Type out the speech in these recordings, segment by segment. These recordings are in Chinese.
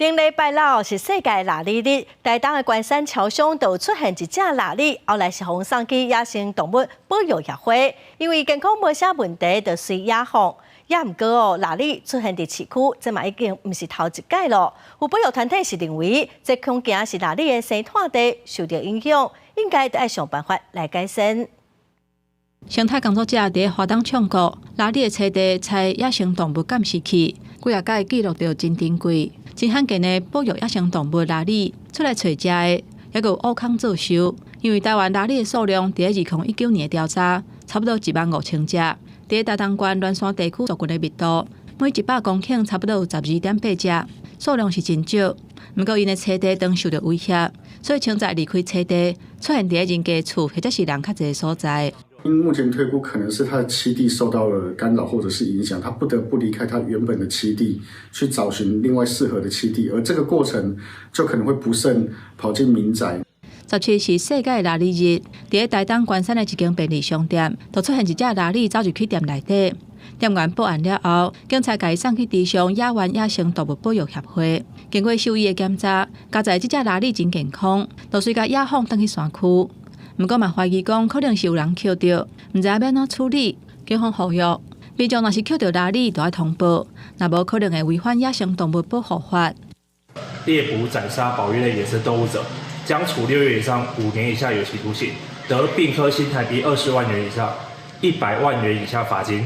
顶礼拜六是世界腊肉日，台东的关山桥上就出现一只腊肉，后来是放送去野生动物保育协会，因为健康无啥问题，就随野放。也毋过哦，腊肉出现伫市区，这嘛已经毋是头一届咯。有保育团体是认为，这恐惊是腊肉的生态地受到影响，应该得爱想办法来改善。生态工作者伫花东唱过，腊肉的栖地采野生动物监视器，几啊届记录到真珍贵。真罕见的保育野生动物腊肉出来找食的，也有乌空作收。因为台湾腊肉的数量伫2019年的调查，差不多15000只。伫台东县鸾山地区族群的密度，每100公顷差不多有12.8只，数量是真少。不过因的栖地当受到威胁，所以现在离开栖地，出现伫人家厝或者是人较侪的所在。因目前推估可能是它的栖地受到了干扰或者是影响，它不得不离开它原本的栖地，去找寻另外适合的栖地，而这个过程就可能会不慎跑进民宅。17是世界腊肉日，伫台东关山的一间便利商店，就出现一只腊肉走入去店内底。店员报案了后，警察甲伊送去地上野湾野生动物保育协会。经过兽医的检查，加在这只腊肉真健康，就随甲野放返去山区。不过嘛，怀疑讲可能是有人捡到，唔知要安怎处理。警方呼吁，民众若是捡到腊肉，就要通报，若无可能会违反野生动物保护法。猎捕、宰杀、保育类野生动物者，将处6月以上5年以下有期徒刑，得并科新台币20万元以上100万元以下罚金。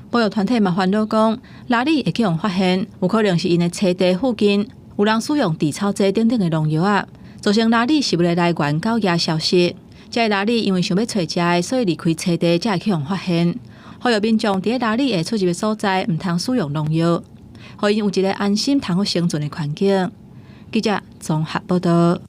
保育团体嘛烦恼讲，腊肉会去互发现，有可能是因的栖地附近有人使用地草剂等等的农药啊，造成腊肉食物的来源狗野消失。这腊肉因为想要找食的，所以离开栖地才会去互发现。呼吁民众伫腊肉会出入的所在，唔通使用农药，互因有一个安心通好生存的环境。记者综合报道。